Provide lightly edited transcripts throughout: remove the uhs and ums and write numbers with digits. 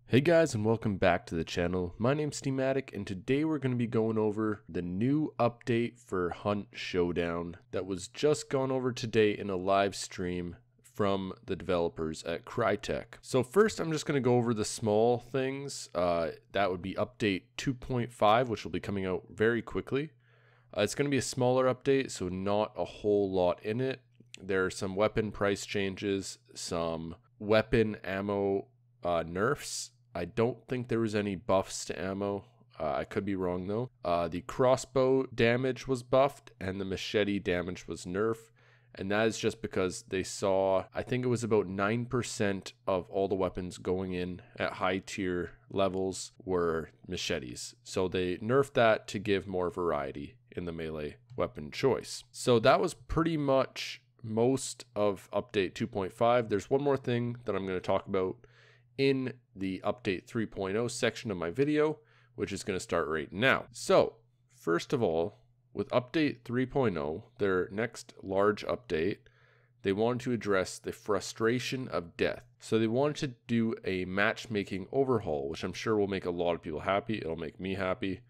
Hey guys, and welcome back to the channel. My name's Steematic, and today we're going to be going over the new update for Hunt Showdown that was just gone over today in a live stream from the developers at Crytek. So first I'm just going to go over the small things. That would be update 2.5, which will be coming out very quickly. It's going to be a smaller update, so not a whole lot in it. There are some weapon price changes, some weapon ammo nerfs. I don't think there was any buffs to ammo. I could be wrong though. The crossbow damage was buffed and the machete damage was nerfed. And that is just because they saw, I think it was about 9% of all the weapons going in at high tier levels were machetes. So they nerfed that to give more variety in the melee weapon choice. So that was pretty much most of update 2.5. There's one more thing that I'm going to talk about in the update 3.0 section of my video, which is going to start right now. So first of all, with update 3.0, their next large update, they wanted to address the frustration of death. So they wanted to do a matchmaking overhaul, which I'm sure will make a lot of people happy. It'll make me happy.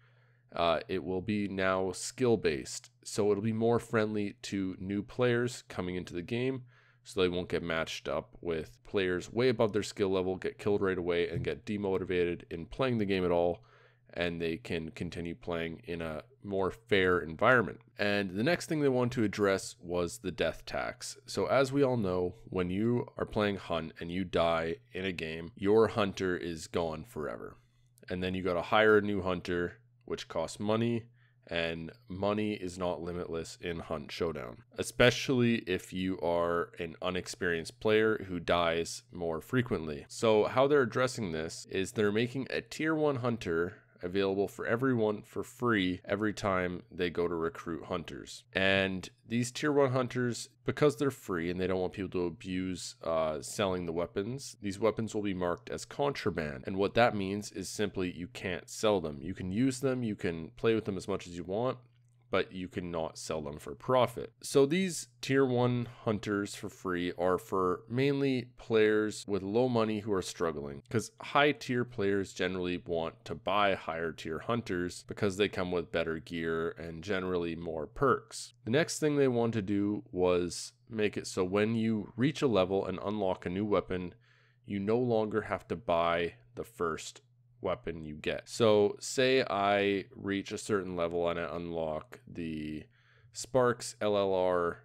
It will be now skill based, so it'll be more friendly to new players coming into the game, so they won't get matched up with players way above their skill level, get killed right away, and get demotivated in playing the game at all, and they can continue playing in a more fair environment. And the next thing they wanted to address was the death tax. So as we all know, when you are playing Hunt and you die in a game, your hunter is gone forever. And then you got to hire a new hunter, which costs money. And money is not limitless in Hunt Showdown, especially if you are an unexperienced player who dies more frequently. So how they're addressing this is they're making a tier 1 hunter available for everyone for free every time they go to recruit hunters. And these tier 1 hunters, because they're free and they don't want people to abuse selling the weapons, these weapons will be marked as contraband. And what that means is simply you can't sell them. You can use them, you can play with them as much as you want, but you cannot sell them for profit. So these tier 1 hunters for free are for mainly players with low money who are struggling, because high tier players generally want to buy higher tier hunters because they come with better gear and generally more perks. The next thing they want to do was make it so when you reach a level and unlock a new weapon, you no longer have to buy the first weapon you get. So say I reach a certain level and I unlock the Sparks LLR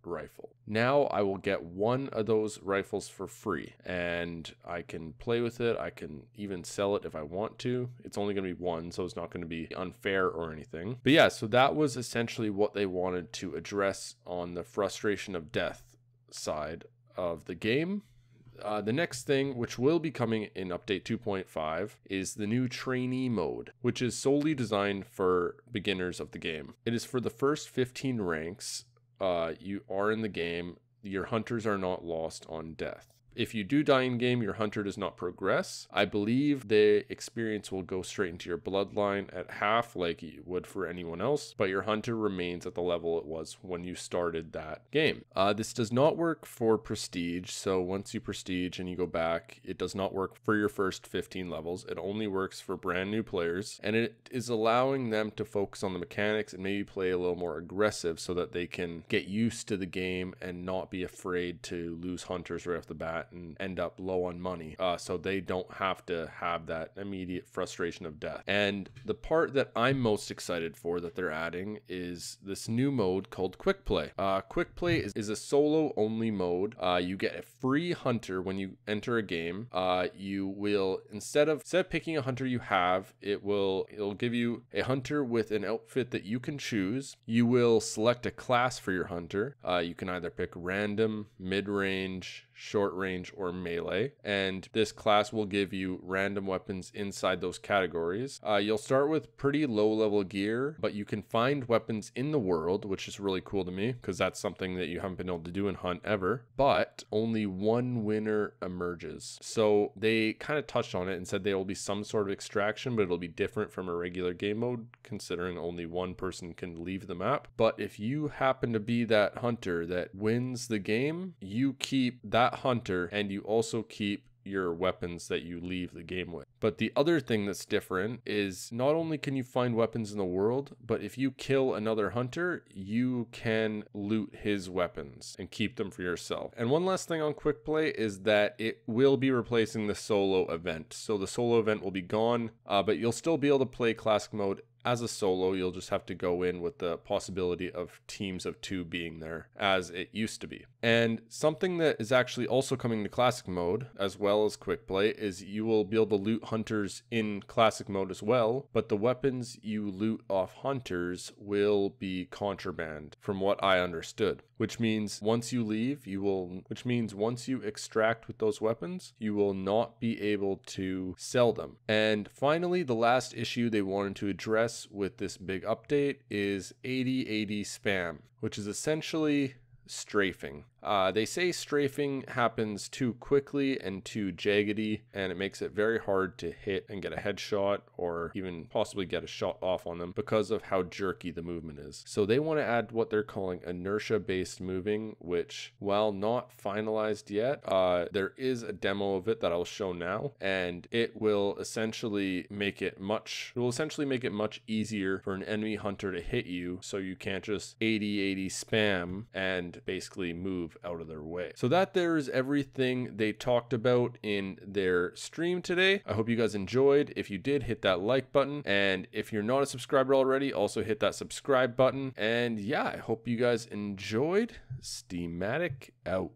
rifle. Now I will get one of those rifles for free and I can play with it. I can even sell it if I want to. It's only going to be one, so it's not going to be unfair or anything. But yeah, so that was essentially what they wanted to address on the frustration of death side of the game. The next thing, which will be coming in update 2.5, is the new trainee mode, which is solely designed for beginners of the game. It is for the first 15 ranks you are in the game. Your hunters are not lost on death. If you do die in game, your hunter does not progress. I believe the experience will go straight into your bloodline at half like you would for anyone else, but your hunter remains at the level it was when you started that game. This does not work for prestige, so once you prestige and you go back, it does not work for your first 15 levels. It only works for brand new players, and it is allowing them to focus on the mechanics and maybe play a little more aggressive so that they can get used to the game and not be afraid to lose hunters right off the bat and end up low on money, so they don't have to have that immediate frustration of death. And the part that I'm most excited for that they're adding is this new mode called Quick Play. Quick Play is a solo only mode. You get a free hunter when you enter a game. You will, instead of picking a hunter you have, it'll give you a hunter with an outfit that you can choose. You will select a class for your hunter. You can either pick random, mid-range, short range, or melee, and this class will give you random weapons inside those categories. You'll start with pretty low level gear, but you can find weapons in the world, which is really cool to me because that's something that you haven't been able to do in Hunt ever. But only one winner emerges. So they kind of touched on it and said there will be some sort of extraction, but it'll be different from a regular game mode considering only one person can leave the map. But if you happen to be that hunter that wins the game, you keep that hunter and you also keep your weapons that you leave the game with. But the other thing that's different is not only can you find weapons in the world, but if you kill another hunter, you can loot his weapons and keep them for yourself. And one last thing on quick play is that it will be replacing the solo event. So the solo event will be gone, but you'll still be able to play classic mode as a solo. You'll just have to go in with the possibility of teams of 2 being there as it used to be. And something that is actually also coming to classic mode as well as quick play is you will be able to loot hunters in classic mode as well, but the weapons you loot off hunters will be contraband from what I understood, which means once you leave, once you extract with those weapons, you will not be able to sell them. And finally, the last issue they wanted to address with this big update is 80/80 spam, which is essentially strafing. They say strafing happens too quickly and too jaggedy, and it makes it very hard to hit and get a headshot or even possibly get a shot off on them because of how jerky the movement is. So they want to add what they're calling inertia-based moving, which, while not finalized yet, there is a demo of it that I'll show now, and it will essentially make it much easier for an enemy hunter to hit you, so you can't just 80/80 spam and basically move out of their way. So that there is everything they talked about in their stream today. I hope you guys enjoyed. If you did, hit that like button, and if you're not a subscriber already, also hit that subscribe button. And yeah, I hope you guys enjoyed. Steematic out.